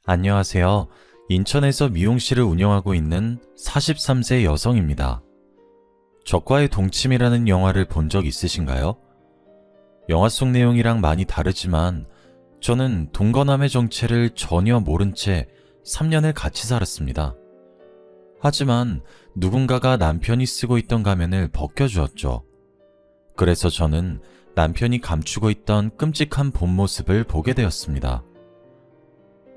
안녕하세요. 인천에서 미용실을 운영하고 있는 43세 여성입니다. 적과의 동침이라는 영화를 본 적 있으신가요? 영화 속 내용이랑 많이 다르지만 저는 동거남의 정체를 전혀 모른 채 3년을 같이 살았습니다. 하지만 누군가가 남편이 쓰고 있던 가면을 벗겨주었죠. 그래서 저는 남편이 감추고 있던 끔찍한 본 모습을 보게 되었습니다.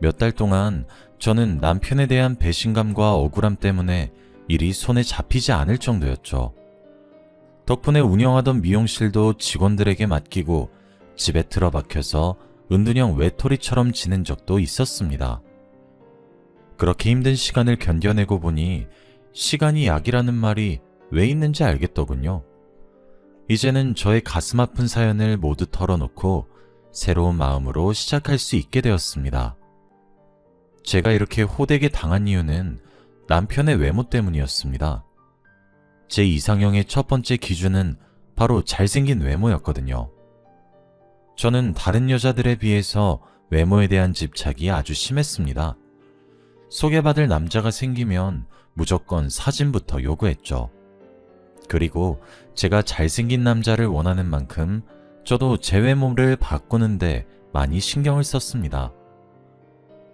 몇 달 동안 저는 남편에 대한 배신감과 억울함 때문에 일이 손에 잡히지 않을 정도였죠. 덕분에 운영하던 미용실도 직원들에게 맡기고 집에 틀어박혀서 은둔형 외톨이처럼 지낸 적도 있었습니다. 그렇게 힘든 시간을 견뎌내고 보니 시간이 약이라는 말이 왜 있는지 알겠더군요. 이제는 저의 가슴 아픈 사연을 모두 털어놓고 새로운 마음으로 시작할 수 있게 되었습니다. 제가 이렇게 호되게 당한 이유는 남편의 외모 때문이었습니다. 제 이상형의 첫 번째 기준은 바로 잘생긴 외모였거든요. 저는 다른 여자들에 비해서 외모에 대한 집착이 아주 심했습니다. 소개받을 남자가 생기면 무조건 사진부터 요구했죠. 그리고 제가 잘생긴 남자를 원하는 만큼 저도 제 외모를 바꾸는데 많이 신경을 썼습니다.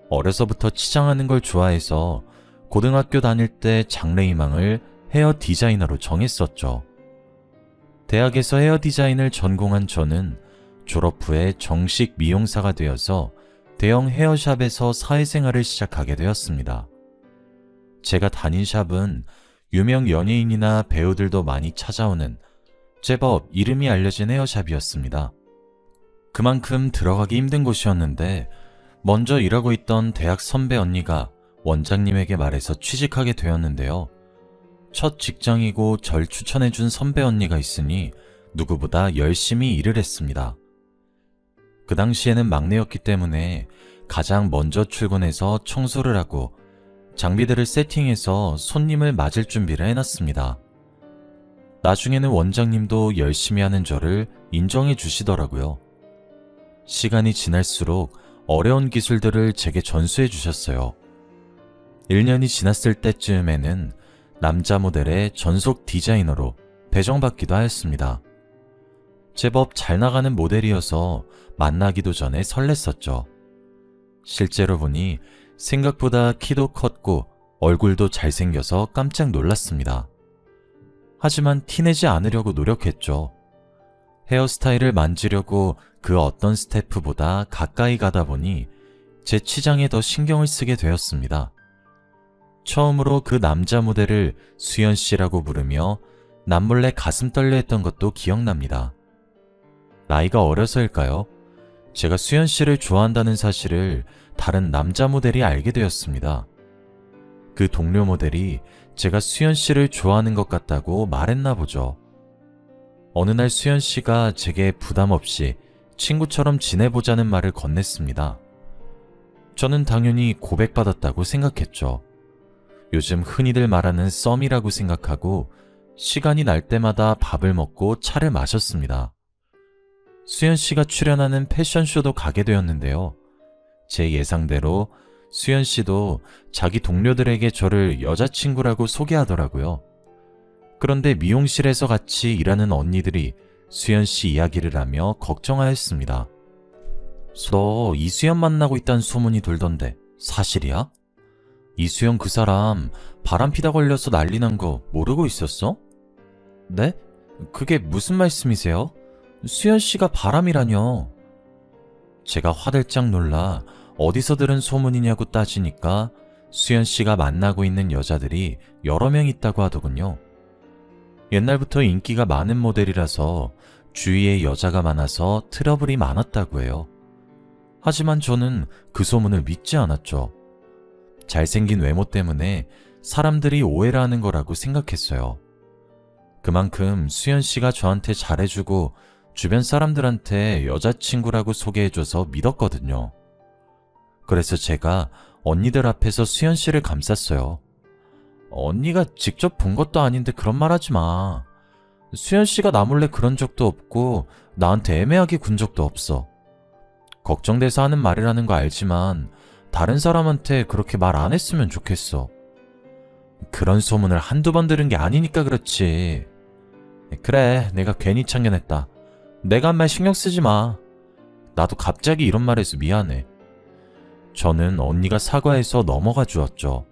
어려서부터 치장하는 걸 좋아해서 고등학교 다닐 때 장래희망을 헤어 디자이너로 정했었죠. 대학에서 헤어 디자인을 전공한 저는 졸업 후에 정식 미용사가 되어서 대형 헤어샵에서 사회생활을 시작하게 되었습니다. 제가 다닌 샵은 유명 연예인이나 배우들도 많이 찾아오는 제법 이름이 알려진 헤어샵이었습니다. 그만큼 들어가기 힘든 곳이었는데 먼저 일하고 있던 대학 선배 언니가 원장님에게 말해서 취직하게 되었는데요. 첫 직장이고 절 추천해준 선배 언니가 있으니 누구보다 열심히 일을 했습니다. 그 당시에는 막내였기 때문에 가장 먼저 출근해서 청소를 하고 장비들을 세팅해서 손님을 맞을 준비를 해놨습니다. 나중에는 원장님도 열심히 하는 저를 인정해 주시더라고요. 시간이 지날수록 어려운 기술들을 제게 전수해 주셨어요. 1년이 지났을 때쯤에는 남자 모델의 전속 디자이너로 배정받기도 하였습니다. 제법 잘 나가는 모델이어서 만나기도 전에 설렜었죠. 실제로 보니 생각보다 키도 컸고 얼굴도 잘생겨서 깜짝 놀랐습니다. 하지만 티내지 않으려고 노력했죠. 헤어스타일을 만지려고 그 어떤 스태프보다 가까이 가다 보니 제 치장에 더 신경을 쓰게 되었습니다. 처음으로 그 남자 모델을 수연 씨라고 부르며 남몰래 가슴 떨려 했던 것도 기억납니다. 나이가 어려서일까요? 제가 수연 씨를 좋아한다는 사실을 다른 남자 모델이 알게 되었습니다. 그 동료 모델이 제가 수연 씨를 좋아하는 것 같다고 말했나 보죠. 어느 날 수연 씨가 제게 부담 없이 친구처럼 지내보자는 말을 건넸습니다. 저는 당연히 고백받았다고 생각했죠. 요즘 흔히들 말하는 썸이라고 생각하고 시간이 날 때마다 밥을 먹고 차를 마셨습니다. 수연 씨가 출연하는 패션쇼도 가게 되었는데요. 제 예상대로 수연 씨도 자기 동료들에게 저를 여자친구라고 소개하더라고요. 그런데 미용실에서 같이 일하는 언니들이 수연 씨 이야기를 하며 걱정하였습니다. 너 이수연 만나고 있다는 소문이 돌던데 사실이야? 이수연 그 사람 바람피다 걸려서 난리 난 거 모르고 있었어? 네? 그게 무슨 말씀이세요? 수연 씨가 바람이라뇨. 제가 화들짝 놀라 어디서 들은 소문이냐고 따지니까 수연 씨가 만나고 있는 여자들이 여러 명 있다고 하더군요. 옛날부터 인기가 많은 모델이라서 주위에 여자가 많아서 트러블이 많았다고 해요. 하지만 저는 그 소문을 믿지 않았죠. 잘생긴 외모 때문에 사람들이 오해를 하는 거라고 생각했어요. 그만큼 수연 씨가 저한테 잘해주고 주변 사람들한테 여자친구라고 소개해줘서 믿었거든요. 그래서 제가 언니들 앞에서 수연 씨를 감쌌어요. 언니가 직접 본 것도 아닌데 그런 말 하지 마. 수연 씨가 나 몰래 그런 적도 없고 나한테 애매하게 군 적도 없어. 걱정돼서 하는 말이라는 거 알지만 다른 사람한테 그렇게 말 안 했으면 좋겠어. 그런 소문을 한두 번 들은 게 아니니까 그렇지. 그래, 내가 괜히 참견했다. 내가 한 말 신경 쓰지 마. 나도 갑자기 이런 말 해서 미안해. 저는 언니가 사과해서 넘어가 주었죠.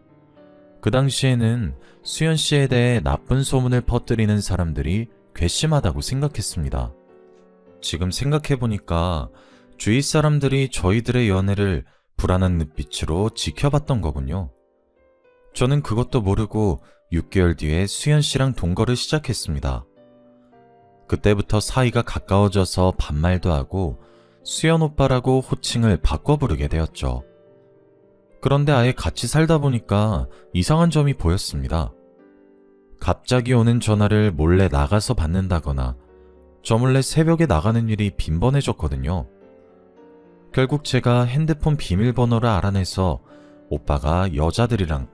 그 당시에는 수연 씨에 대해 나쁜 소문을 퍼뜨리는 사람들이 괘씸하다고 생각했습니다. 지금 생각해보니까 주위 사람들이 저희들의 연애를 불안한 눈빛으로 지켜봤던 거군요. 저는 그것도 모르고 6개월 뒤에 수연 씨랑 동거를 시작했습니다. 그때부터 사이가 가까워져서 반말도 하고 수연 오빠라고 호칭을 바꿔 부르게 되었죠. 그런데 아예 같이 살다 보니까 이상한 점이 보였습니다. 갑자기 오는 전화를 몰래 나가서 받는다거나 저 몰래 새벽에 나가는 일이 빈번해졌거든요. 결국 제가 핸드폰 비밀번호를 알아내서 오빠가 여자들이랑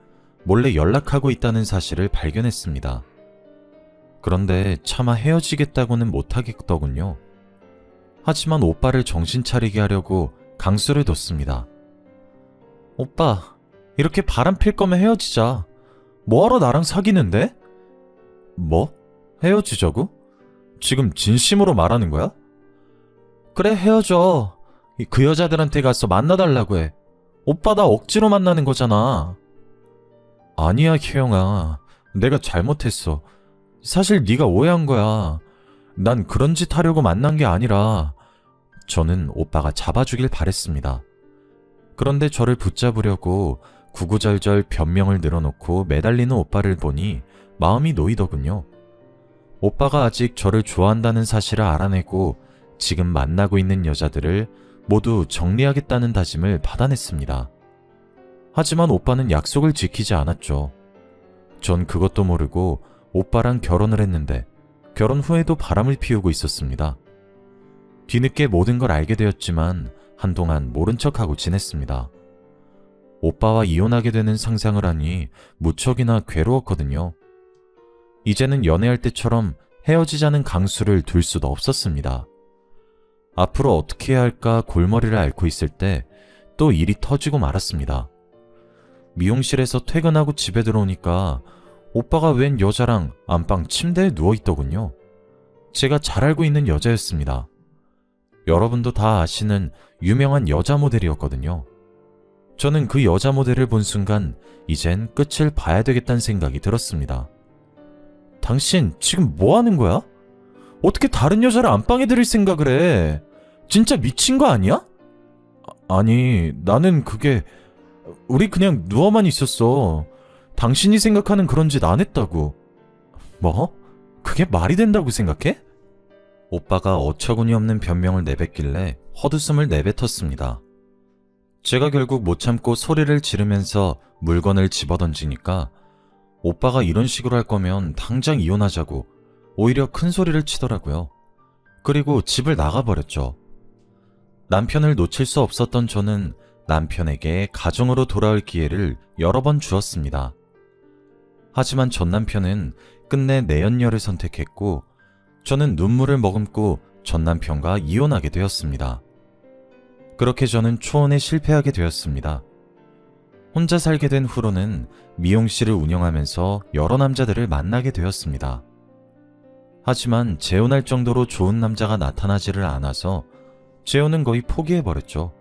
몰래 연락하고 있다는 사실을 발견했습니다. 그런데 차마 헤어지겠다고는 못하겠더군요. 하지만 오빠를 정신 차리게 하려고 강수를 뒀습니다. 오빠, 이렇게 바람 필 거면 헤어지자. 뭐하러 나랑 사귀는데? 뭐? 헤어지자고? 지금 진심으로 말하는 거야? 그래, 헤어져. 그 여자들한테 가서 만나달라고 해. 오빠 나 억지로 만나는 거잖아. 아니야, 희영아. 내가 잘못했어. 사실 네가 오해한 거야. 난 그런 짓 하려고 만난 게 아니라. 저는 오빠가 잡아주길 바랬습니다. 그런데 저를 붙잡으려고 구구절절 변명을 늘어놓고 매달리는 오빠를 보니 마음이 놓이더군요. 오빠가 아직 저를 좋아한다는 사실을 알아내고 지금 만나고 있는 여자들을 모두 정리하겠다는 다짐을 받아냈습니다. 하지만 오빠는 약속을 지키지 않았죠. 전 그것도 모르고 오빠랑 결혼을 했는데 결혼 후에도 바람을 피우고 있었습니다. 뒤늦게 모든 걸 알게 되었지만 한동안 모른 척하고 지냈습니다. 오빠와 이혼하게 되는 상상을 하니 무척이나 괴로웠거든요. 이제는 연애할 때처럼 헤어지자는 강수를 둘 수도 없었습니다. 앞으로 어떻게 해야 할까 골머리를 앓고 있을 때 또 일이 터지고 말았습니다. 미용실에서 퇴근하고 집에 들어오니까 오빠가 웬 여자랑 안방 침대에 누워있더군요. 제가 잘 알고 있는 여자였습니다. 여러분도 다 아시는 유명한 여자 모델이었거든요. 저는 그 여자 모델을 본 순간 이젠 끝을 봐야 되겠다는 생각이 들었습니다. 당신 지금 뭐 하는 거야? 어떻게 다른 여자를 안방에 들일 생각을 해? 진짜 미친 거 아니야? 아니, 나는 우리 그냥 누워만 있었어. 당신이 생각하는 그런 짓 안 했다고. 뭐? 그게 말이 된다고 생각해? 오빠가 어처구니 없는 변명을 내뱉길래 헛웃음을 내뱉었습니다. 제가 결국 못 참고 소리를 지르면서 물건을 집어던지니까 오빠가 이런 식으로 할 거면 당장 이혼하자고 오히려 큰 소리를 치더라고요. 그리고 집을 나가버렸죠. 남편을 놓칠 수 없었던 저는 남편에게 가정으로 돌아올 기회를 여러 번 주었습니다. 하지만 전 남편은 끝내 내연녀를 선택했고 저는 눈물을 머금고 전 남편과 이혼하게 되었습니다. 그렇게 저는 초혼에 실패하게 되었습니다. 혼자 살게 된 후로는 미용실을 운영하면서 여러 남자들을 만나게 되었습니다. 하지만 재혼할 정도로 좋은 남자가 나타나지를 않아서 재혼은 거의 포기해버렸죠.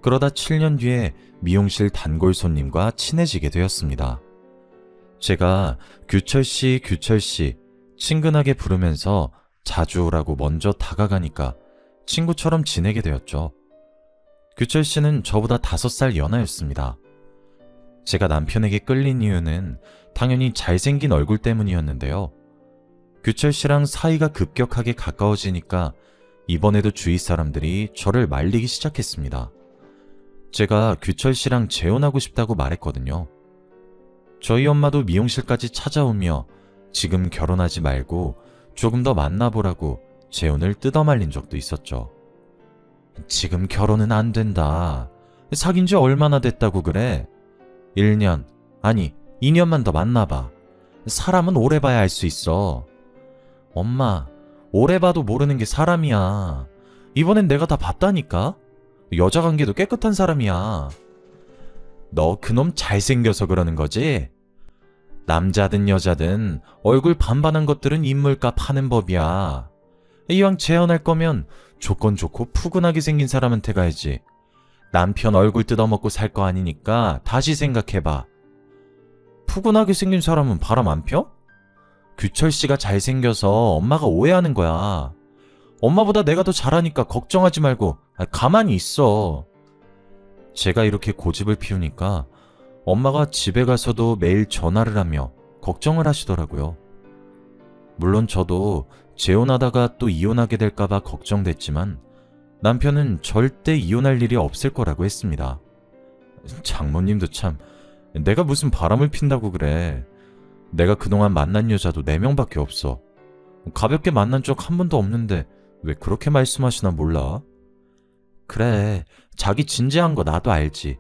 그러다 7년 뒤에 미용실 단골 손님과 친해지게 되었습니다. 제가 규철씨, 규철씨 친근하게 부르면서 자주 오라고 먼저 다가가니까 친구처럼 지내게 되었죠. 규철씨는 저보다 5살 연하였습니다. 제가 남편에게 끌린 이유는 당연히 잘생긴 얼굴 때문이었는데요. 규철씨랑 사이가 급격하게 가까워지니까 이번에도 주위 사람들이 저를 말리기 시작했습니다. 제가 규철씨랑 재혼하고 싶다고 말했거든요. 저희 엄마도 미용실까지 찾아오며 지금 결혼하지 말고 조금 더 만나보라고 재혼을 뜯어말린 적도 있었죠. 지금 결혼은 안 된다. 사귄 지 얼마나 됐다고 그래? 1년, 아니 2년만 더 만나봐. 사람은 오래 봐야 알 수 있어. 엄마, 오래 봐도 모르는 게 사람이야. 이번엔 내가 다 봤다니까? 여자 관계도 깨끗한 사람이야. 너 그놈 잘생겨서 그러는 거지? 남자든 여자든 얼굴 반반한 것들은 인물값 하는 법이야. 이왕 재혼할 거면 조건 좋고 푸근하게 생긴 사람한테 가야지. 남편 얼굴 뜯어먹고 살 거 아니니까 다시 생각해봐. 푸근하게 생긴 사람은 바람 안 펴? 규철 씨가 잘생겨서 엄마가 오해하는 거야. 엄마보다 내가 더 잘하니까 걱정하지 말고 가만히 있어. 제가 이렇게 고집을 피우니까 엄마가 집에 가서도 매일 전화를 하며 걱정을 하시더라고요. 물론 저도 재혼하다가 또 이혼하게 될까봐 걱정됐지만 남편은 절대 이혼할 일이 없을 거라고 했습니다. 장모님도 참, 내가 무슨 바람을 핀다고 그래. 내가 그동안 만난 여자도 4명밖에 없어. 가볍게 만난 적 한 번도 없는데 왜 그렇게 말씀하시나 몰라? 그래, 자기 진지한 거 나도 알지.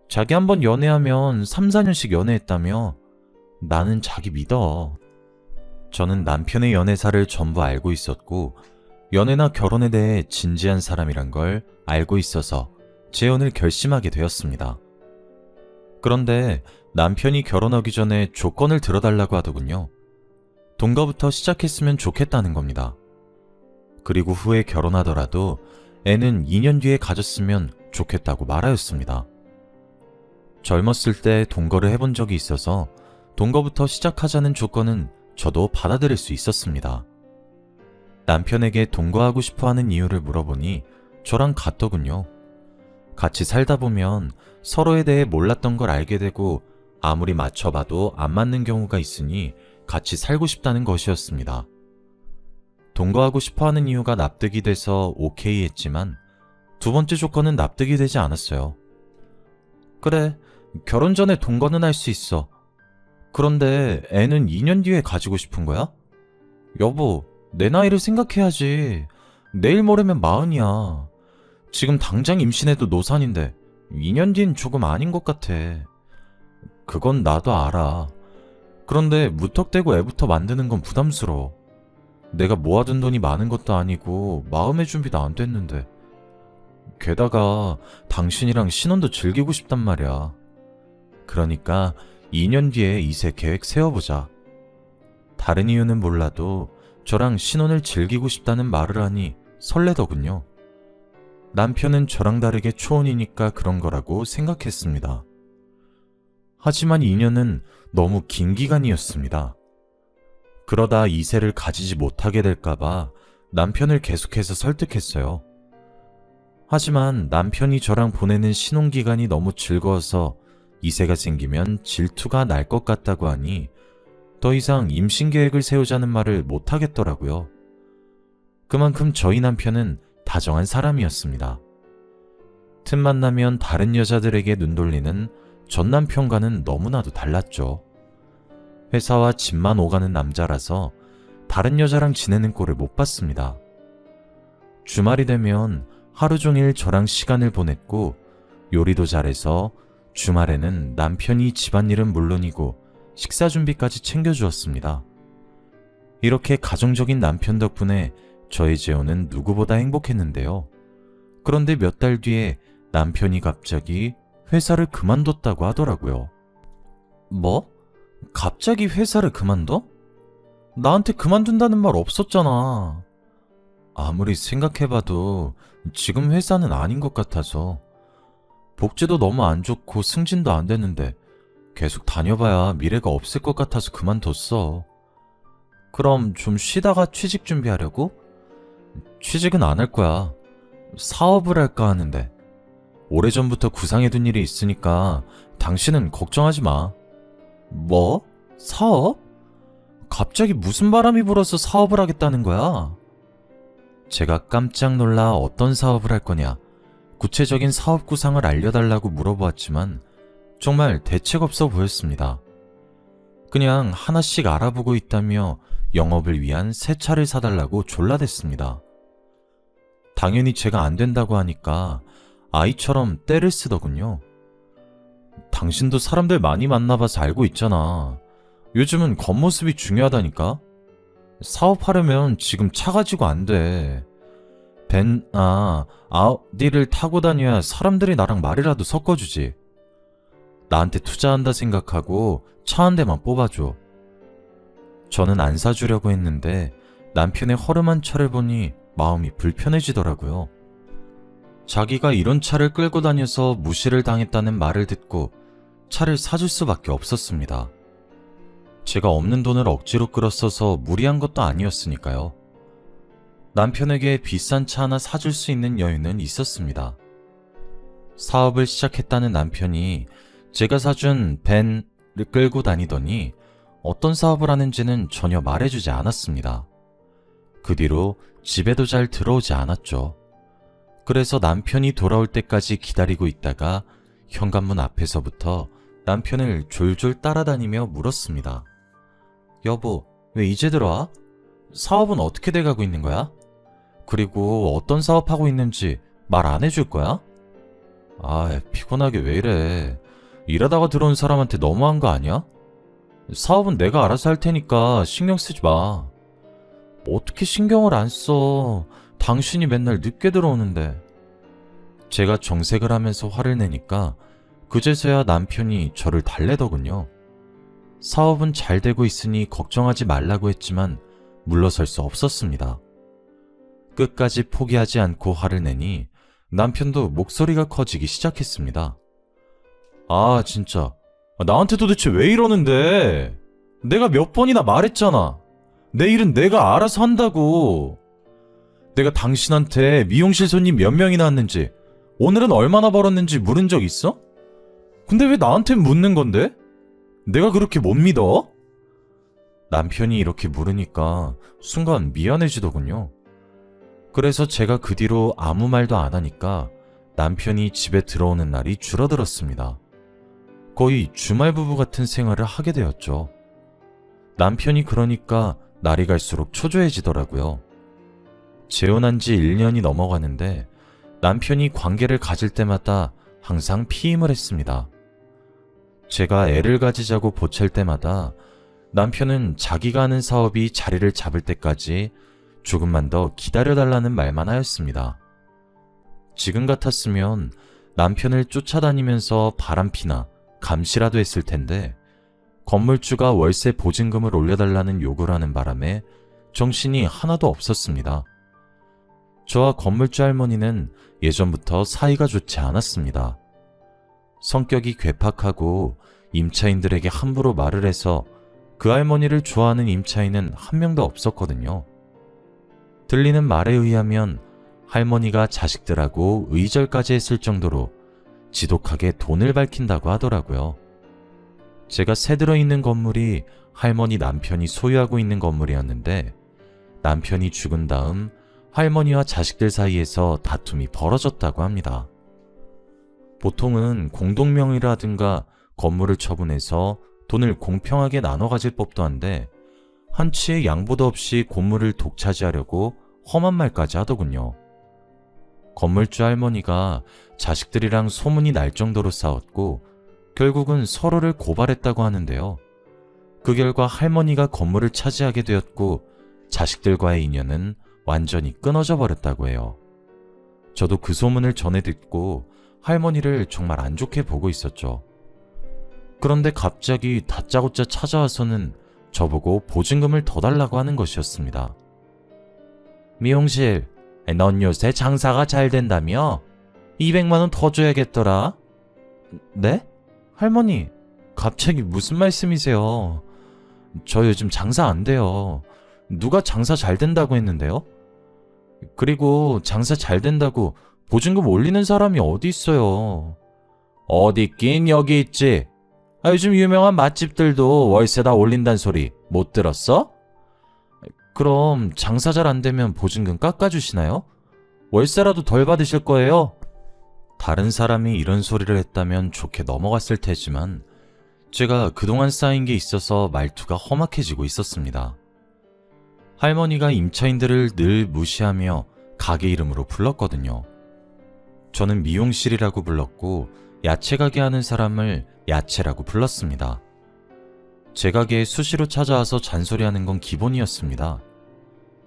자기 한번 연애하면 3, 4년씩 연애했다며. 나는 자기 믿어. 저는 남편의 연애사를 전부 알고 있었고 연애나 결혼에 대해 진지한 사람이란 걸 알고 있어서 재혼을 결심하게 되었습니다. 그런데 남편이 결혼하기 전에 조건을 들어달라고 하더군요. 동거부터 시작했으면 좋겠다는 겁니다. 그리고 후에 결혼하더라도 애는 2년 뒤에 가졌으면 좋겠다고 말하였습니다. 젊었을 때 동거를 해본 적이 있어서 동거부터 시작하자는 조건은 저도 받아들일 수 있었습니다. 남편에게 동거하고 싶어하는 이유를 물어보니 저랑 같더군요. 같이 살다 보면 서로에 대해 몰랐던 걸 알게 되고 아무리 맞춰봐도 안 맞는 경우가 있으니 같이 살고 싶다는 것이었습니다. 동거하고 싶어하는 이유가 납득이 돼서 오케이 했지만 두 번째 조건은 납득이 되지 않았어요. 그래, 결혼 전에 동거는 할 수 있어. 그런데 애는 2년 뒤에 가지고 싶은 거야? 여보, 내 나이를 생각해야지. 내일 모레면 40이야. 지금 당장 임신해도 노산인데 2년 뒤는 조금 아닌 것 같아. 그건 나도 알아. 그런데 무턱대고 애부터 만드는 건 부담스러워. 내가 모아둔 돈이 많은 것도 아니고 마음의 준비도 안 됐는데. 게다가 당신이랑 신혼도 즐기고 싶단 말이야. 그러니까 2년 뒤에 이세 계획 세워보자. 다른 이유는 몰라도 저랑 신혼을 즐기고 싶다는 말을 하니 설레더군요. 남편은 저랑 다르게 초혼이니까 그런 거라고 생각했습니다. 하지만 2년은 너무 긴 기간이었습니다. 그러다 2세를 가지지 못하게 될까봐 남편을 계속해서 설득했어요. 하지만 남편이 저랑 보내는 신혼기간이 너무 즐거워서 2세가 생기면 질투가 날 것 같다고 하니 더 이상 임신 계획을 세우자는 말을 못하겠더라고요. 그만큼 저희 남편은 다정한 사람이었습니다. 틈만 나면 다른 여자들에게 눈 돌리는 전 남편과는 너무나도 달랐죠. 회사와 집만 오가는 남자라서 다른 여자랑 지내는 꼴을 못 봤습니다. 주말이 되면 하루 종일 저랑 시간을 보냈고 요리도 잘해서 주말에는 남편이 집안일은 물론이고 식사 준비까지 챙겨주었습니다. 이렇게 가정적인 남편 덕분에 저의 재혼은 누구보다 행복했는데요. 그런데 몇 달 뒤에 남편이 갑자기 회사를 그만뒀다고 하더라고요. 뭐? 갑자기 회사를 그만둬? 나한테 그만둔다는 말 없었잖아. 아무리 생각해봐도 지금 회사는 아닌 것 같아서. 복지도 너무 안 좋고 승진도 안 되는데 계속 다녀봐야 미래가 없을 것 같아서 그만뒀어. 그럼 좀 쉬다가 취직 준비하려고? 취직은 안 할 거야. 사업을 할까 하는데. 오래전부터 구상해둔 일이 있으니까 당신은 걱정하지 마. 뭐? 사업? 갑자기 무슨 바람이 불어서 사업을 하겠다는 거야? 제가 깜짝 놀라 어떤 사업을 할 거냐, 구체적인 사업 구상을 알려달라고 물어보았지만 정말 대책 없어 보였습니다. 그냥 하나씩 알아보고 있다며 영업을 위한 새 차를 사달라고 졸라댔습니다. 당연히 제가 안 된다고 하니까 아이처럼 떼를 쓰더군요. 당신도 사람들 많이 만나봐서 알고 있잖아. 요즘은 겉모습이 중요하다니까? 사업하려면 지금 차 가지고 안 돼. 아우디를 타고 다녀야 사람들이 나랑 말이라도 섞어주지. 나한테 투자한다 생각하고 차 한 대만 뽑아줘. 저는 안 사주려고 했는데 남편의 허름한 차를 보니 마음이 불편해지더라고요. 자기가 이런 차를 끌고 다녀서 무시를 당했다는 말을 듣고 차를 사줄 수밖에 없었습니다. 제가 없는 돈을 억지로 끌었어서 무리한 것도 아니었으니까요. 남편에게 비싼 차 하나 사줄 수 있는 여유는 있었습니다. 사업을 시작했다는 남편이 제가 사준 벤을 끌고 다니더니 어떤 사업을 하는지는 전혀 말해주지 않았습니다. 그 뒤로 집에도 잘 들어오지 않았죠. 그래서 남편이 돌아올 때까지 기다리고 있다가 현관문 앞에서부터 남편을 졸졸 따라다니며 물었습니다. 여보, 왜 이제 들어와? 사업은 어떻게 돼가고 있는 거야? 그리고 어떤 사업하고 있는지 말 안 해줄 거야? 아, 피곤하게 왜 이래. 일하다가 들어온 사람한테 너무한 거 아니야? 사업은 내가 알아서 할 테니까 신경 쓰지 마. 어떻게 신경을 안 써? 당신이 맨날 늦게 들어오는데. 제가 정색을 하면서 화를 내니까 그제서야 남편이 저를 달래더군요. 사업은 잘 되고 있으니 걱정하지 말라고 했지만 물러설 수 없었습니다. 끝까지 포기하지 않고 화를 내니 남편도 목소리가 커지기 시작했습니다. 아, 진짜. 나한테 도대체 왜 이러는데? 내가 몇 번이나 말했잖아. 내 일은 내가 알아서 한다고. 내가 당신한테 미용실 손님 몇 명이나 왔는지, 오늘은 얼마나 벌었는지 물은 적 있어? 근데 왜 나한테 묻는 건데? 내가 그렇게 못 믿어? 남편이 이렇게 물으니까 순간 미안해지더군요. 그래서 제가 그 뒤로 아무 말도 안 하니까 남편이 집에 들어오는 날이 줄어들었습니다. 거의 주말 부부 같은 생활을 하게 되었죠. 남편이 그러니까 날이 갈수록 초조해지더라고요. 재혼한 지 1년이 넘어가는데 남편이 관계를 가질 때마다 항상 피임을 했습니다. 제가 애를 가지자고 보챌 때마다 남편은 자기가 하는 사업이 자리를 잡을 때까지 조금만 더 기다려달라는 말만 하였습니다. 지금 같았으면 남편을 쫓아다니면서 바람피나 감시라도 했을 텐데 건물주가 월세 보증금을 올려달라는 요구를 하는 바람에 정신이 하나도 없었습니다. 저와 건물주 할머니는 예전부터 사이가 좋지 않았습니다. 성격이 괴팍하고 임차인들에게 함부로 말을 해서 그 할머니를 좋아하는 임차인은 한 명도 없었거든요. 들리는 말에 의하면 할머니가 자식들하고 의절까지 했을 정도로 지독하게 돈을 밝힌다고 하더라고요. 제가 새들어 있는 건물이 할머니 남편이 소유하고 있는 건물이었는데 남편이 죽은 다음 할머니와 자식들 사이에서 다툼이 벌어졌다고 합니다. 보통은 공동명의라든가 건물을 처분해서 돈을 공평하게 나눠 가질 법도 한데 한치의 양보도 없이 건물을 독차지하려고 험한 말까지 하더군요. 건물주 할머니가 자식들이랑 소문이 날 정도로 싸웠고 결국은 서로를 고발했다고 하는데요. 그 결과 할머니가 건물을 차지하게 되었고 자식들과의 인연은 완전히 끊어져 버렸다고 해요. 저도 그 소문을 전해 듣고 할머니를 정말 안 좋게 보고 있었죠. 그런데 갑자기 다짜고짜 찾아와서는 저보고 보증금을 더 달라고 하는 것이었습니다. 미용실, 넌 요새 장사가 잘 된다며? 200만 원 더 줘야겠더라. 네? 할머니, 갑자기 무슨 말씀이세요? 저 요즘 장사 안 돼요. 누가 장사 잘 된다고 했는데요? 그리고 장사 잘 된다고 보증금 올리는 사람이 어디 있어요? 어디 있긴 여기 있지. 요즘 유명한 맛집들도 월세 다 올린다는 소리 못 들었어? 그럼 장사 잘 안 되면 보증금 깎아주시나요? 월세라도 덜 받으실 거예요? 다른 사람이 이런 소리를 했다면 좋게 넘어갔을 테지만 제가 그동안 쌓인 게 있어서 말투가 험악해지고 있었습니다. 할머니가 임차인들을 늘 무시하며 가게 이름으로 불렀거든요. 저는 미용실이라고 불렀고 야채 가게 하는 사람을 야채라고 불렀습니다. 제 가게에 수시로 찾아와서 잔소리하는 건 기본이었습니다.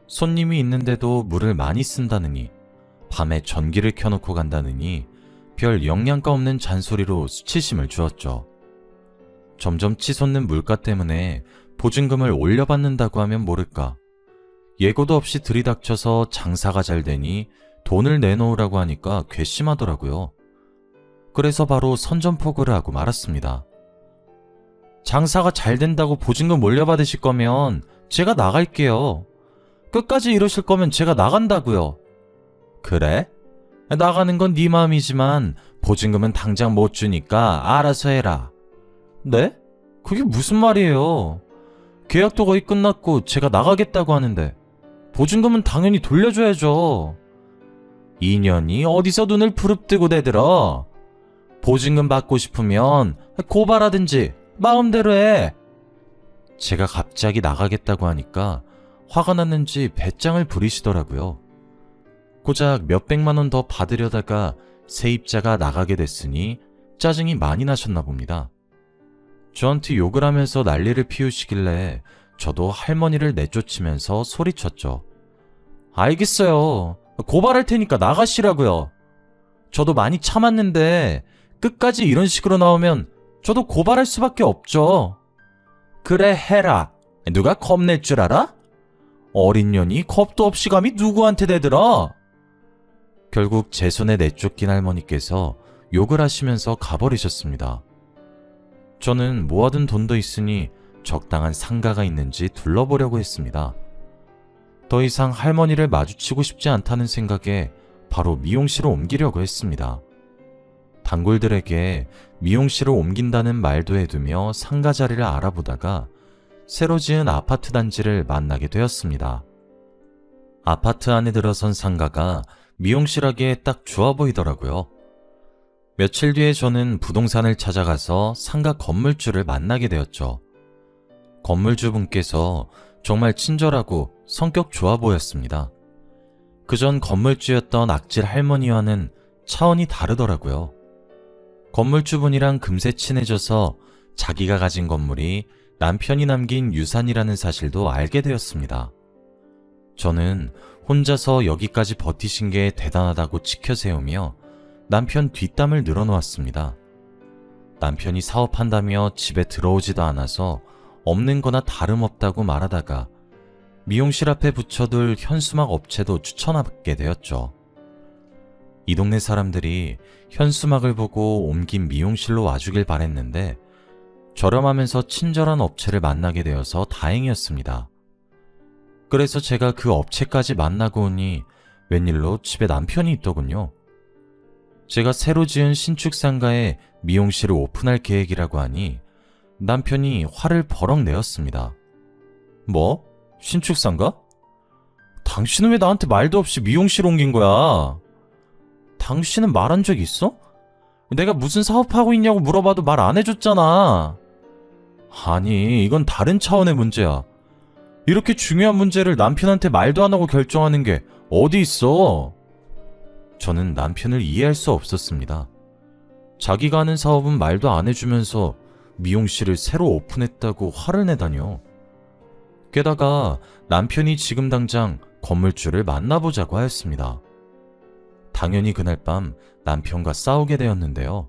손님이 있는데도 물을 많이 쓴다느니, 밤에 전기를 켜놓고 간다느니 별 영양가 없는 잔소리로 수치심을 주었죠. 점점 치솟는 물가 때문에 보증금을 올려받는다고 하면 모를까. 예고도 없이 들이닥쳐서 장사가 잘 되니 돈을 내놓으라고 하니까 괘씸하더라고요. 그래서 바로 선전포고를 하고 말았습니다. 장사가 잘 된다고 보증금 올려받으실 거면 제가 나갈게요. 끝까지 이러실 거면 제가 나간다고요. 그래? 나가는 건 네 마음이지만 보증금은 당장 못 주니까 알아서 해라. 네? 그게 무슨 말이에요? 계약도 거의 끝났고 제가 나가겠다고 하는데 보증금은 당연히 돌려줘야죠. 2년이 어디서 눈을 부릅뜨고 대들어. 보증금 받고 싶으면 고발하든지 마음대로 해. 제가 갑자기 나가겠다고 하니까 화가 났는지 배짱을 부리시더라고요. 고작 몇백만 원 더 받으려다가 세입자가 나가게 됐으니 짜증이 많이 나셨나 봅니다. 저한테 욕을 하면서 난리를 피우시길래 저도 할머니를 내쫓으면서 소리쳤죠. 알겠어요. 고발할 테니까 나가시라고요. 저도 많이 참았는데 끝까지 이런 식으로 나오면 저도 고발할 수밖에 없죠. 그래 해라. 누가 겁낼 줄 알아? 어린 년이 겁도 없이 감히 누구한테 대들어? 결국 제 손에 내쫓긴 할머니께서 욕을 하시면서 가버리셨습니다. 저는 모아둔 돈도 있으니 적당한 상가가 있는지 둘러보려고 했습니다. 더 이상 할머니를 마주치고 싶지 않다는 생각에 바로 미용실을 옮기려고 했습니다. 단골들에게 미용실을 옮긴다는 말도 해두며 상가 자리를 알아보다가 새로 지은 아파트 단지를 만나게 되었습니다. 아파트 안에 들어선 상가가 미용실하기에 딱 좋아 보이더라고요. 며칠 뒤에 저는 부동산을 찾아가서 상가 건물주를 만나게 되었죠. 건물주분께서 정말 친절하고 성격 좋아 보였습니다. 그전 건물주였던 악질 할머니와는 차원이 다르더라고요. 건물주분이랑 금세 친해져서 자기가 가진 건물이 남편이 남긴 유산이라는 사실도 알게 되었습니다. 저는 혼자서 여기까지 버티신 게 대단하다고 치켜세우며 남편 뒷담을 늘어놓았습니다. 남편이 사업한다며 집에 들어오지도 않아서 없는 거나 다름없다고 말하다가 미용실 앞에 붙여둘 현수막 업체도 추천하게 되었죠. 이 동네 사람들이 현수막을 보고 옮긴 미용실로 와주길 바랬는데 저렴하면서 친절한 업체를 만나게 되어서 다행이었습니다. 그래서 제가 그 업체까지 만나고 오니 웬일로 집에 남편이 있더군요. 제가 새로 지은 신축 상가에 미용실을 오픈할 계획이라고 하니 남편이 화를 버럭 내었습니다. 뭐? 신축 상가? 당신은 왜 나한테 말도 없이 미용실 옮긴 거야? 당신은 말한 적 있어? 내가 무슨 사업하고 있냐고 물어봐도 말 안 해줬잖아. 아니, 이건 다른 차원의 문제야. 이렇게 중요한 문제를 남편한테 말도 안 하고 결정하는 게 어디 있어? 저는 남편을 이해할 수 없었습니다. 자기가 하는 사업은 말도 안 해주면서 미용실을 새로 오픈했다고 화를 내다뇨. 게다가 남편이 지금 당장 건물주를 만나보자고 하였습니다. 당연히 그날 밤 남편과 싸우게 되었는데요.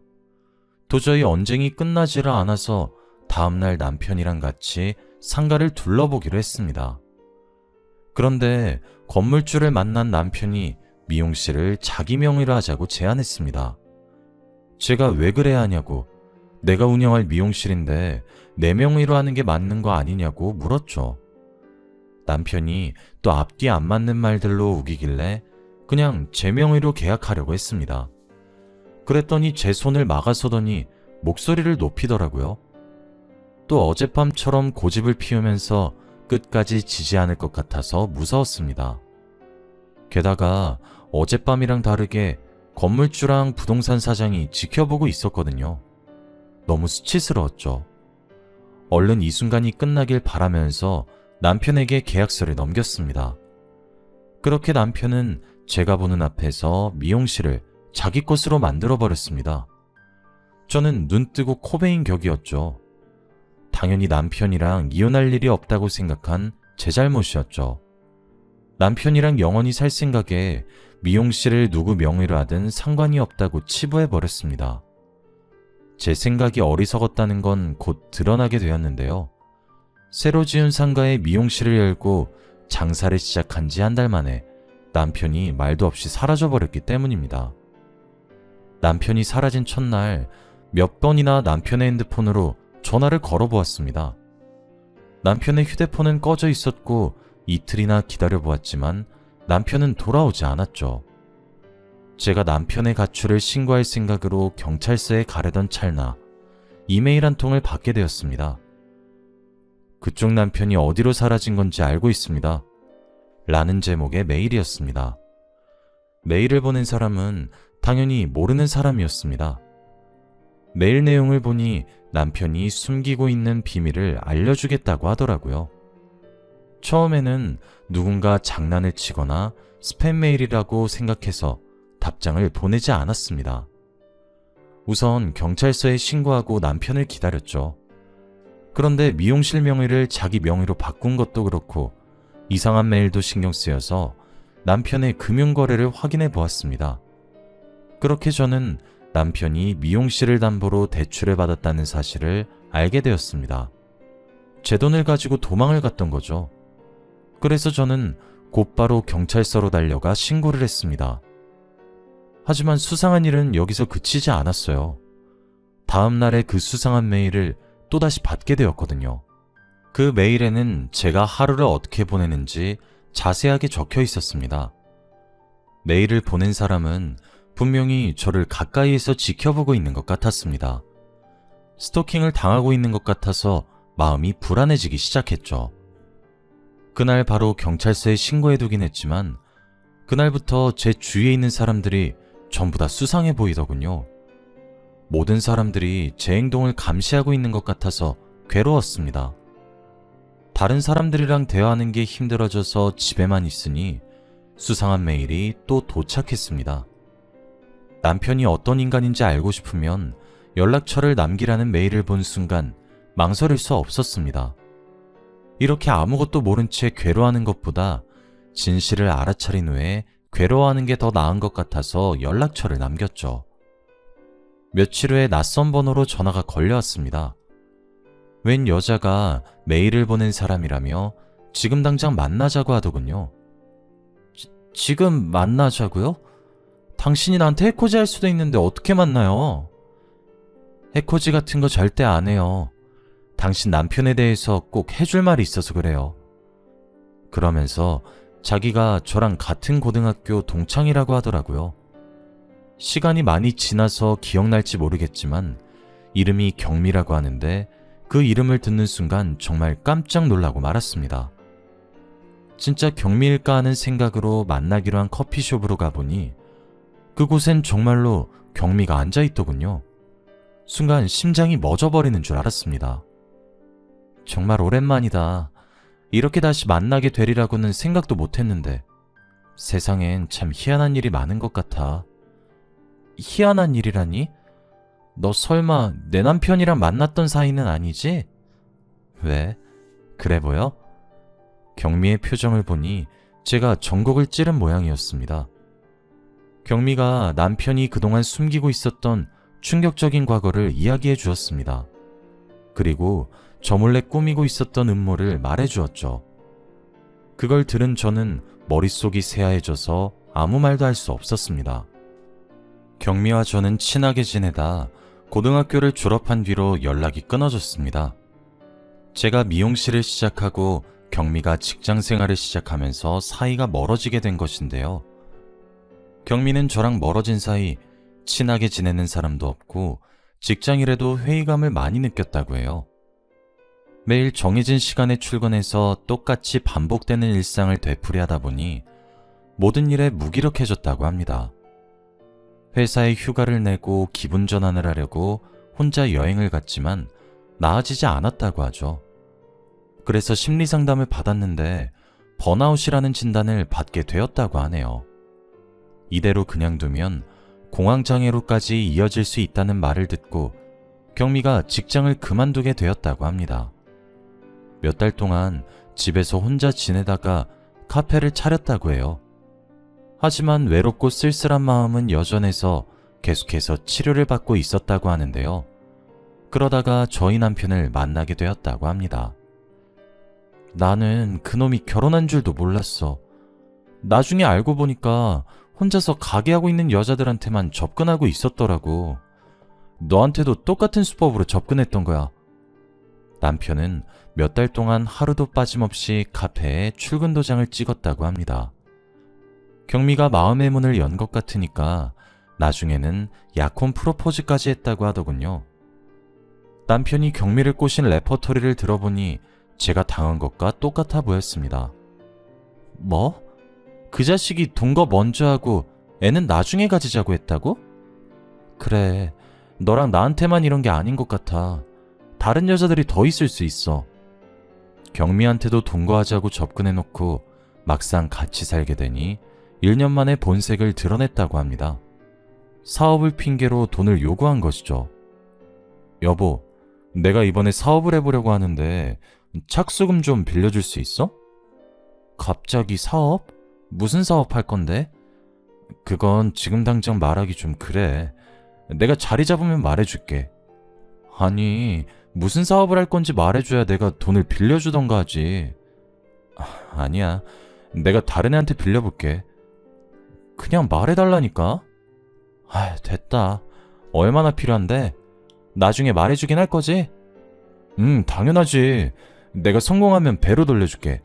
도저히 언쟁이 끝나지를 않아서 다음날 남편이랑 같이 상가를 둘러보기로 했습니다. 그런데 건물주를 만난 남편이 미용실을 자기 명의로 하자고 제안했습니다. 제가 왜 그래야 하냐고, 내가 운영할 미용실인데 내 명의로 하는 게 맞는 거 아니냐고 물었죠. 남편이 또 앞뒤 안 맞는 말들로 우기길래 그냥 제 명의로 계약하려고 했습니다. 그랬더니 제 손을 막아서더니 목소리를 높이더라고요. 또 어젯밤처럼 고집을 피우면서 끝까지 지지 않을 것 같아서 무서웠습니다. 게다가 어젯밤이랑 다르게 건물주랑 부동산 사장이 지켜보고 있었거든요. 너무 수치스러웠죠. 얼른 이 순간이 끝나길 바라면서 남편에게 계약서를 넘겼습니다. 그렇게 남편은 제가 보는 앞에서 미용실을 자기 것으로 만들어버렸습니다. 저는 눈 뜨고 코 베인 격이었죠. 당연히 남편이랑 이혼할 일이 없다고 생각한 제 잘못이었죠. 남편이랑 영원히 살 생각에 미용실을 누구 명의로 하든 상관이 없다고 치부해버렸습니다. 제 생각이 어리석었다는 건 곧 드러나게 되었는데요. 새로 지은 상가에 미용실을 열고 장사를 시작한 지 한 달 만에 남편이 말도 없이 사라져버렸기 때문입니다. 남편이 사라진 첫날 몇 번이나 남편의 핸드폰으로 전화를 걸어보았습니다. 남편의 휴대폰은 꺼져 있었고 이틀이나 기다려보았지만 남편은 돌아오지 않았죠. 제가 남편의 가출을 신고할 생각으로 경찰서에 가려던 찰나 이메일 한 통을 받게 되었습니다. 그쪽 남편이 어디로 사라진 건지 알고 있습니다. 라는 제목의 메일이었습니다. 메일을 보낸 사람은 당연히 모르는 사람이었습니다. 메일 내용을 보니 남편이 숨기고 있는 비밀을 알려주겠다고 하더라고요. 처음에는 누군가 장난을 치거나 스팸 메일이라고 생각해서 답장을 보내지 않았습니다. 우선 경찰서에 신고하고 남편을 기다렸죠. 그런데 미용실 명의를 자기 명의로 바꾼 것도 그렇고 이상한 메일도 신경 쓰여서 남편의 금융거래를 확인해 보았습니다. 그렇게 저는 남편이 미용실을 담보로 대출을 받았다는 사실을 알게 되었습니다. 제 돈을 가지고 도망을 갔던 거죠. 그래서 저는 곧바로 경찰서로 달려가 신고를 했습니다. 하지만 수상한 일은 여기서 그치지 않았어요. 다음 날에 그 수상한 메일을 또다시 받게 되었거든요. 그 메일에는 제가 하루를 어떻게 보내는지 자세하게 적혀 있었습니다. 메일을 보낸 사람은 분명히 저를 가까이에서 지켜보고 있는 것 같았습니다. 스토킹을 당하고 있는 것 같아서 마음이 불안해지기 시작했죠. 그날 바로 경찰서에 신고해두긴 했지만 그날부터 제 주위에 있는 사람들이 전부 다 수상해 보이더군요. 모든 사람들이 제 행동을 감시하고 있는 것 같아서 괴로웠습니다. 다른 사람들이랑 대화하는 게 힘들어져서 집에만 있으니 수상한 메일이 또 도착했습니다. 남편이 어떤 인간인지 알고 싶으면 연락처를 남기라는 메일을 본 순간 망설일 수 없었습니다. 이렇게 아무것도 모른 채 괴로워하는 것보다 진실을 알아차린 후에 괴로워하는 게 더 나은 것 같아서 연락처를 남겼죠. 며칠 후에 낯선 번호로 전화가 걸려왔습니다. 웬 여자가 메일을 보낸 사람이라며 지금 당장 만나자고 하더군요. 지금 만나자고요? 당신이 나한테 해코지 할 수도 있는데 어떻게 만나요? 해코지 같은 거 절대 안 해요. 당신 남편에 대해서 꼭 해줄 말이 있어서 그래요. 그러면서 자기가 저랑 같은 고등학교 동창이라고 하더라고요. 시간이 많이 지나서 기억날지 모르겠지만 이름이 경미라고 하는데 그 이름을 듣는 순간 정말 깜짝 놀라고 말았습니다. 진짜 경미일까 하는 생각으로 만나기로 한 커피숍으로 가보니 그곳엔 정말로 경미가 앉아있더군요. 순간 심장이 멎어버리는 줄 알았습니다. 정말 오랜만이다. 이렇게 다시 만나게 되리라고는 생각도 못했는데 세상엔 참 희한한 일이 많은 것 같아. 희한한 일이라니? 너 설마 내 남편이랑 만났던 사이는 아니지? 왜? 그래 보여? 경미의 표정을 보니 제가 전곡을 찌른 모양이었습니다. 경미가 남편이 그동안 숨기고 있었던 충격적인 과거를 이야기해 주었습니다. 그리고 저 몰래 꾸미고 있었던 음모를 말해 주었죠. 그걸 들은 저는 머릿속이 새하얘져서 아무 말도 할 수 없었습니다. 경미와 저는 친하게 지내다 고등학교를 졸업한 뒤로 연락이 끊어졌습니다. 제가 미용실을 시작하고 경미가 직장 생활을 시작하면서 사이가 멀어지게 된 것인데요. 경미는 저랑 멀어진 사이 친하게 지내는 사람도 없고 직장일에도 회의감을 많이 느꼈다고 해요. 매일 정해진 시간에 출근해서 똑같이 반복되는 일상을 되풀이하다 보니 모든 일에 무기력해졌다고 합니다. 회사에 휴가를 내고 기분 전환을 하려고 혼자 여행을 갔지만 나아지지 않았다고 하죠. 그래서 심리상담을 받았는데 번아웃이라는 진단을 받게 되었다고 하네요. 이대로 그냥 두면 공황장애로까지 이어질 수 있다는 말을 듣고 경미가 직장을 그만두게 되었다고 합니다. 몇 달 동안 집에서 혼자 지내다가 카페를 차렸다고 해요. 하지만 외롭고 쓸쓸한 마음은 여전해서 계속해서 치료를 받고 있었다고 하는데요. 그러다가 저희 남편을 만나게 되었다고 합니다. 나는 그놈이 결혼한 줄도 몰랐어. 나중에 알고 보니까 혼자서 가게하고 있는 여자들한테만 접근하고 있었더라고. 너한테도 똑같은 수법으로 접근했던 거야. 남편은 몇 달 동안 하루도 빠짐없이 카페에 출근 도장을 찍었다고 합니다. 경미가 마음의 문을 연 것 같으니까 나중에는 약혼 프로포즈까지 했다고 하더군요. 남편이 경미를 꼬신 레퍼토리를 들어보니 제가 당한 것과 똑같아 보였습니다. 뭐? 그 자식이 동거 먼저 하고 애는 나중에 가지자고 했다고? 그래, 너랑 나한테만 이런 게 아닌 것 같아. 다른 여자들이 더 있을 수 있어. 경미한테도 동거하자고 접근해놓고 막상 같이 살게 되니 1년 만에 본색을 드러냈다고 합니다. 사업을 핑계로 돈을 요구한 것이죠. 여보, 내가 이번에 사업을 해보려고 하는데 착수금 좀 빌려줄 수 있어? 갑자기 사업? 무슨 사업 할 건데? 그건 지금 당장 말하기 좀 그래. 내가 자리 잡으면 말해줄게. 아니, 무슨 사업을 할 건지 말해줘야 내가 돈을 빌려주던가 하지. 아니야, 내가 다른 애한테 빌려볼게. 그냥 말해달라니까. 됐다. 얼마나 필요한데? 나중에 말해주긴 할 거지? 당연하지. 내가 성공하면 배로 돌려줄게.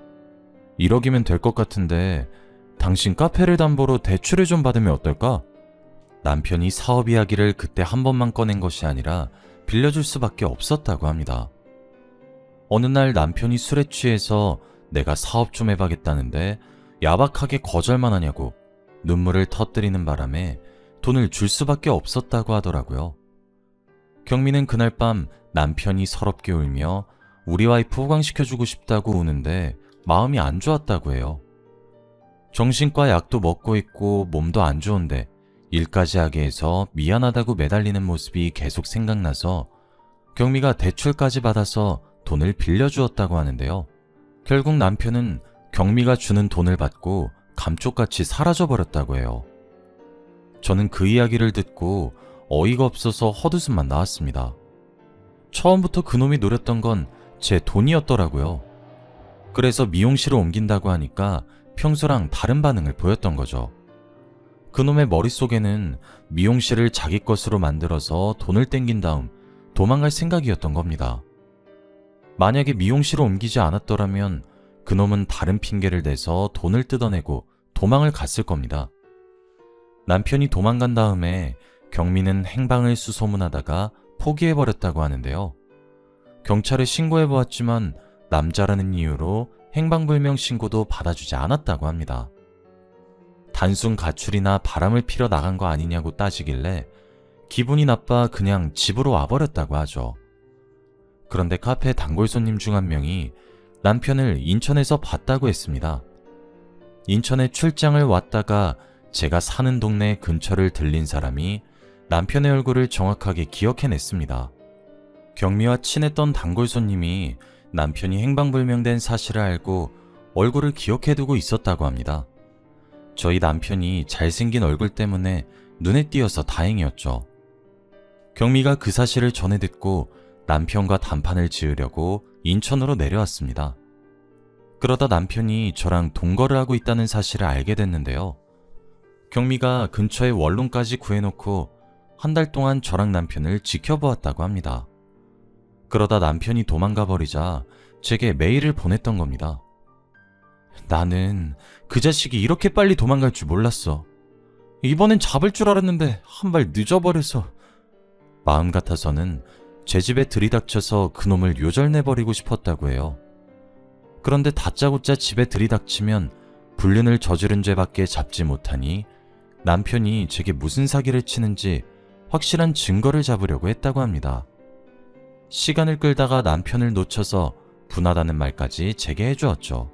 1억이면 될 것 같은데 당신 카페를 담보로 대출을 좀 받으면 어떨까? 남편이 사업 이야기를 그때 한 번만 꺼낸 것이 아니라 빌려줄 수밖에 없었다고 합니다. 어느 날 남편이 술에 취해서 내가 사업 좀 해봐겠다는데 야박하게 거절만 하냐고 눈물을 터뜨리는 바람에 돈을 줄 수밖에 없었다고 하더라고요. 경미는 그날 밤 남편이 서럽게 울며 우리 와이프 호강시켜주고 싶다고 우는데 마음이 안 좋았다고 해요. 정신과 약도 먹고 있고 몸도 안 좋은데 일까지 하게 해서 미안하다고 매달리는 모습이 계속 생각나서 경미가 대출까지 받아서 돈을 빌려주었다고 하는데요. 결국 남편은 경미가 주는 돈을 받고 감쪽같이 사라져버렸다고 해요. 저는 그 이야기를 듣고 어이가 없어서 헛웃음만 나왔습니다. 처음부터 그놈이 노렸던 건 제 돈이었더라고요. 그래서 미용실을 옮긴다고 하니까 평소랑 다른 반응을 보였던 거죠. 그놈의 머릿속에는 미용실을 자기 것으로 만들어서 돈을 땡긴 다음 도망갈 생각이었던 겁니다. 만약에 미용실을 옮기지 않았더라면 그놈은 다른 핑계를 대서 돈을 뜯어내고 도망을 갔을 겁니다. 남편이 도망간 다음에 경미는 행방을 수소문하다가 포기해버렸다고 하는데요. 경찰에 신고해보았지만 남자라는 이유로 행방불명 신고도 받아주지 않았다고 합니다. 단순 가출이나 바람을 피러 나간 거 아니냐고 따지길래 기분이 나빠 그냥 집으로 와버렸다고 하죠. 그런데 카페 단골 손님 중 한 명이 남편을 인천에서 봤다고 했습니다. 인천에 출장을 왔다가 제가 사는 동네 근처를 들린 사람이 남편의 얼굴을 정확하게 기억해냈습니다. 경미와 친했던 단골 손님이 남편이 행방불명된 사실을 알고 얼굴을 기억해두고 있었다고 합니다. 저희 남편이 잘생긴 얼굴 때문에 눈에 띄어서 다행이었죠. 경미가 그 사실을 전해 듣고 남편과 단판을 지으려고 인천으로 내려왔습니다. 그러다 남편이 저랑 동거를 하고 있다는 사실을 알게 됐는데요. 경미가 근처에 원룸까지 구해놓고 한 달 동안 저랑 남편을 지켜보았다고 합니다. 그러다 남편이 도망가 버리자 제게 메일을 보냈던 겁니다. 나는 그 자식이 이렇게 빨리 도망갈 줄 몰랐어. 이번엔 잡을 줄 알았는데 한 발 늦어버려서. 마음 같아서는 제 집에 들이닥쳐서 그놈을 요절내버리고 싶었다고 해요. 그런데 다짜고짜 집에 들이닥치면 불륜을 저지른 죄밖에 잡지 못하니 남편이 제게 무슨 사기를 치는지 확실한 증거를 잡으려고 했다고 합니다. 시간을 끌다가 남편을 놓쳐서 분하다는 말까지 제게 해주었죠.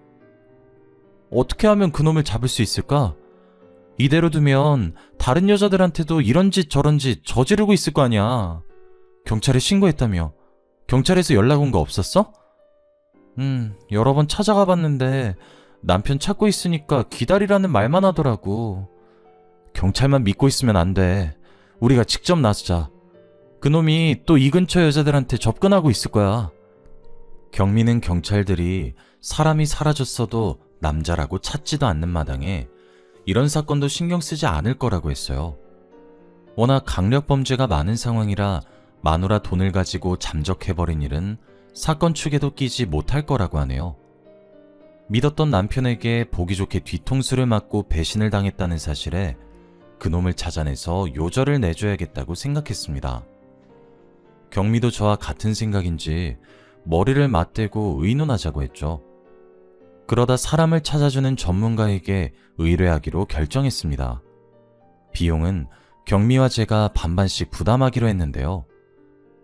어떻게 하면 그놈을 잡을 수 있을까? 이대로 두면 다른 여자들한테도 이런 짓 저런 짓 저지르고 있을 거 아니야. 경찰에 신고했다며. 경찰에서 연락 온 거 없었어? 여러 번 찾아가 봤는데 남편 찾고 있으니까 기다리라는 말만 하더라고. 경찰만 믿고 있으면 안 돼. 우리가 직접 나서자. 그놈이 또 이 근처 여자들한테 접근하고 있을 거야. 경미는 경찰들이 사람이 사라졌어도 남자라고 찾지도 않는 마당에 이런 사건도 신경 쓰지 않을 거라고 했어요. 워낙 강력범죄가 많은 상황이라 마누라 돈을 가지고 잠적해버린 일은 사건 축에도 끼지 못할 거라고 하네요. 믿었던 남편에게 보기 좋게 뒤통수를 맞고 배신을 당했다는 사실에 그놈을 찾아내서 요절을 내줘야겠다고 생각했습니다. 경미도 저와 같은 생각인지 머리를 맞대고 의논하자고 했죠. 그러다 사람을 찾아주는 전문가에게 의뢰하기로 결정했습니다. 비용은 경미와 제가 반반씩 부담하기로 했는데요.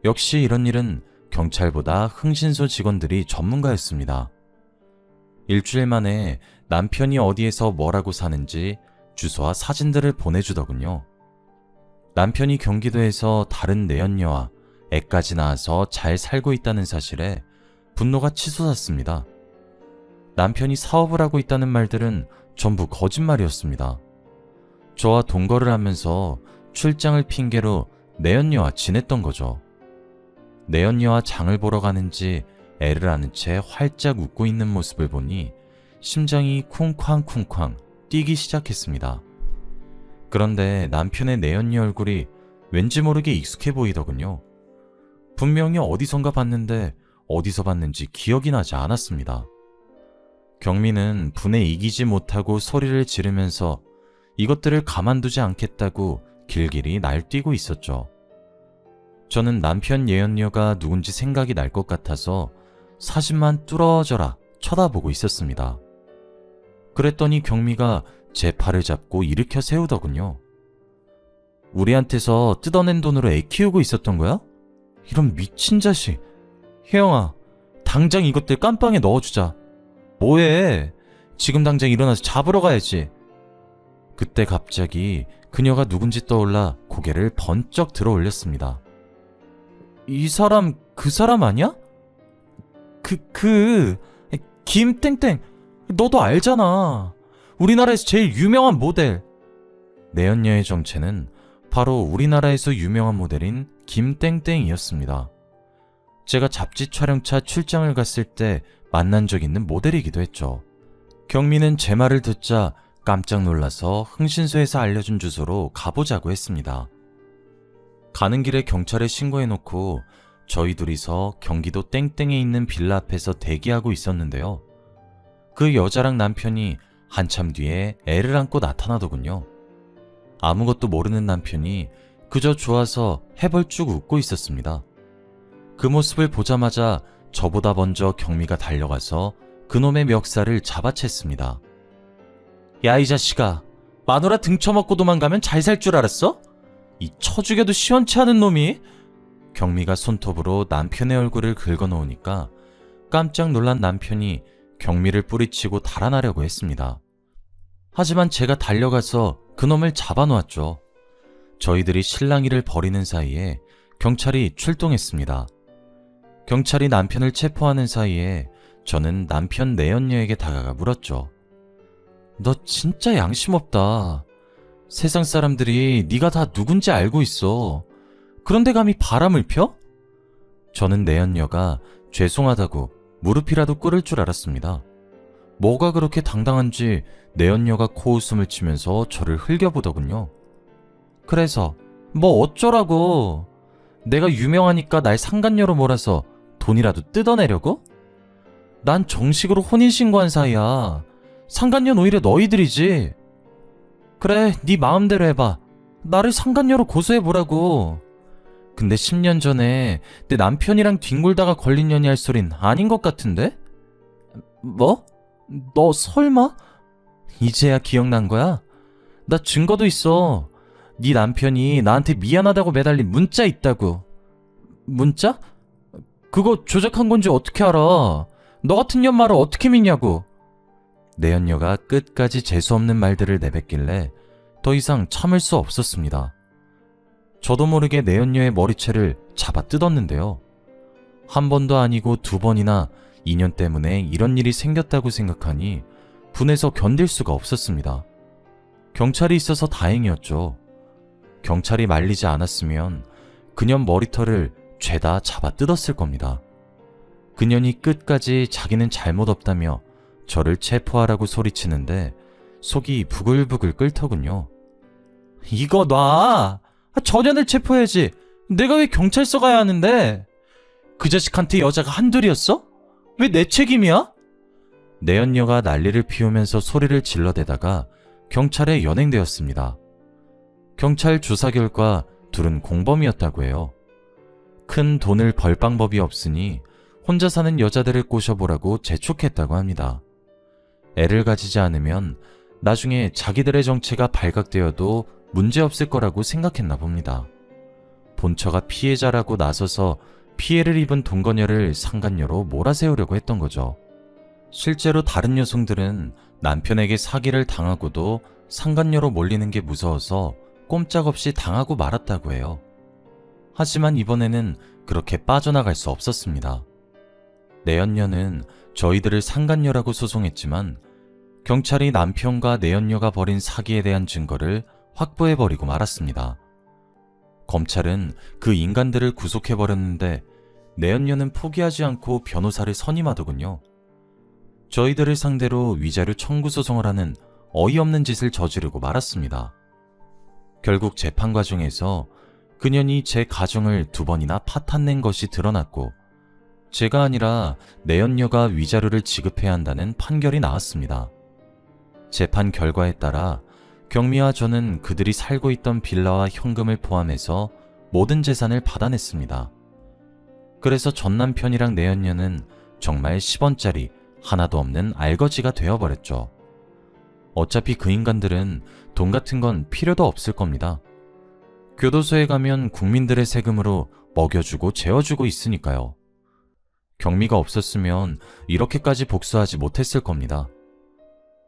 역시 이런 일은 경찰보다 흥신소 직원들이 전문가였습니다. 일주일 만에 남편이 어디에서 뭐라고 사는지 주소와 사진들을 보내주더군요. 남편이 경기도에서 다른 내연녀와 애까지 낳아서 잘 살고 있다는 사실에 분노가 치솟았습니다. 남편이 사업을 하고 있다는 말들은 전부 거짓말이었습니다. 저와 동거를 하면서 출장을 핑계로 내연녀와 지냈던 거죠. 내연녀와 장을 보러 가는지 애를 안은 채 활짝 웃고 있는 모습을 보니 심장이 쿵쾅쿵쾅 뛰기 시작했습니다. 그런데 남편의 내연녀 얼굴이 왠지 모르게 익숙해 보이더군요. 분명히 어디선가 봤는데 어디서 봤는지 기억이 나지 않았습니다. 경미는 분에 이기지 못하고 소리를 지르면서 이것들을 가만두지 않겠다고 길길이 날뛰고 있었죠. 저는 남편 예언녀가 누군지 생각이 날 것 같아서 사진만 뚫어져라 쳐다보고 있었습니다. 그랬더니 경미가 제 팔을 잡고 일으켜 세우더군요. 우리한테서 뜯어낸 돈으로 애 키우고 있었던 거야? 이런 미친 자식. 혜영아, 당장 이것들 깜빵에 넣어주자. 뭐해? 지금 당장 일어나서 잡으러 가야지. 그때 갑자기 그녀가 누군지 떠올라 고개를 번쩍 들어 올렸습니다. 이 사람 그 사람 아니야? 김땡땡, 너도 알잖아. 우리나라에서 제일 유명한 모델. 내연녀의 정체는 바로 우리나라에서 유명한 모델인 김땡땡이었습니다. 제가 잡지 촬영차 출장을 갔을 때 만난 적 있는 모델이기도 했죠. 경미는 제 말을 듣자 깜짝 놀라서 흥신소에서 알려준 주소로 가보자고 했습니다. 가는 길에 경찰에 신고해놓고 저희 둘이서 경기도 땡땡에 있는 빌라 앞에서 대기하고 있었는데요. 그 여자랑 남편이 한참 뒤에 애를 안고 나타나더군요. 아무것도 모르는 남편이 그저 좋아서 해벌쭉 웃고 있었습니다. 그 모습을 보자마자 저보다 먼저 경미가 달려가서 그놈의 멱살을 잡아챘습니다. 야, 이 자식아, 마누라 등쳐먹고 도망가면 잘 살 줄 알았어? 이 쳐죽여도 시원치 않은 놈이? 경미가 손톱으로 남편의 얼굴을 긁어놓으니까 깜짝 놀란 남편이 경미를 뿌리치고 달아나려고 했습니다. 하지만 제가 달려가서 그놈을 잡아놓았죠. 저희들이 실랑이를 벌이는 사이에 경찰이 출동했습니다. 경찰이 남편을 체포하는 사이에 저는 남편 내연녀에게 다가가 물었죠. 너 진짜 양심 없다. 세상 사람들이 네가 다 누군지 알고 있어. 그런데 감히 바람을 펴? 저는 내연녀가 죄송하다고 무릎이라도 꿇을 줄 알았습니다. 뭐가 그렇게 당당한지 내연녀가 코웃음을 치면서 저를 흘겨보더군요. 그래서 뭐 어쩌라고? 내가 유명하니까 날 상간녀로 몰아서 돈이라도 뜯어내려고? 난 정식으로 혼인신고한 사이야. 상간녀는 오히려 너희들이지. 그래, 네 마음대로 해봐. 나를 상간녀로 고소해보라고. 근데 10년 전에 내 남편이랑 뒹굴다가 걸린 년이 할 소린 아닌 것 같은데? 뭐? 너 설마? 이제야 기억난 거야? 나 증거도 있어. 네 남편이 나한테 미안하다고 매달린 문자 있다고. 문자? 그거 조작한 건지 어떻게 알아? 너 같은 년 말을 어떻게 믿냐고. 내연녀가 끝까지 재수없는 말들을 내뱉길래 더 이상 참을 수 없었습니다. 저도 모르게 내연녀의 머리채를 잡아 뜯었는데요. 한 번도 아니고 두 번이나 인연 때문에 이런 일이 생겼다고 생각하니 분해서 견딜 수가 없었습니다. 경찰이 있어서 다행이었죠. 경찰이 말리지 않았으면 그년 머리털을 죄다 잡아 뜯었을 겁니다. 그년이 끝까지 자기는 잘못 없다며 저를 체포하라고 소리치는데 속이 부글부글 끓더군요. 이거 놔! 저 년을 체포해야지. 내가 왜 경찰서 가야 하는데? 그 자식한테 여자가 한둘이었어? 왜 내 책임이야? 내연녀가 난리를 피우면서 소리를 질러대다가 경찰에 연행되었습니다. 경찰 조사 결과 둘은 공범이었다고 해요. 큰 돈을 벌 방법이 없으니 혼자 사는 여자들을 꼬셔보라고 재촉했다고 합니다. 애를 가지지 않으면 나중에 자기들의 정체가 발각되어도 문제없을 거라고 생각했나 봅니다. 본처가 피해자라고 나서서 피해를 입은 동거녀를 상간녀로 몰아세우려고 했던 거죠. 실제로 다른 여성들은 남편에게 사기를 당하고도 상간녀로 몰리는 게 무서워서 꼼짝없이 당하고 말았다고 해요. 하지만 이번에는 그렇게 빠져나갈 수 없었습니다. 내연녀는 저희들을 상간녀라고 소송했지만 경찰이 남편과 내연녀가 벌인 사기에 대한 증거를 확보해버리고 말았습니다. 검찰은 그 인간들을 구속해버렸는데 내연녀는 포기하지 않고 변호사를 선임하더군요. 저희들을 상대로 위자료 청구 소송을 하는 어이없는 짓을 저지르고 말았습니다. 결국 재판 과정에서 그년이 제 가정을 2번이나 파탄낸 것이 드러났고 제가 아니라 내연녀가 위자료를 지급해야 한다는 판결이 나왔습니다. 재판 결과에 따라 경미와 저는 그들이 살고 있던 빌라와 현금을 포함해서 모든 재산을 받아냈습니다. 그래서 전 남편이랑 내연녀는 정말 10원짜리 하나도 없는 알거지가 되어버렸죠. 어차피 그 인간들은 돈 같은 건 필요도 없을 겁니다. 교도소에 가면 국민들의 세금으로 먹여주고 재워주고 있으니까요. 경미가 없었으면 이렇게까지 복수하지 못했을 겁니다.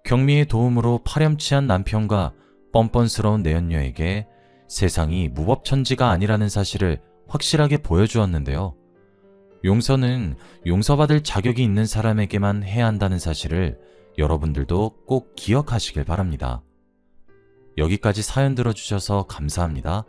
경미의 도움으로 파렴치한 남편과 뻔뻔스러운 내연녀에게 세상이 무법천지가 아니라는 사실을 확실하게 보여주었는데요. 용서는 용서받을 자격이 있는 사람에게만 해야 한다는 사실을 여러분들도 꼭 기억하시길 바랍니다. 여기까지 사연 들어주셔서 감사합니다.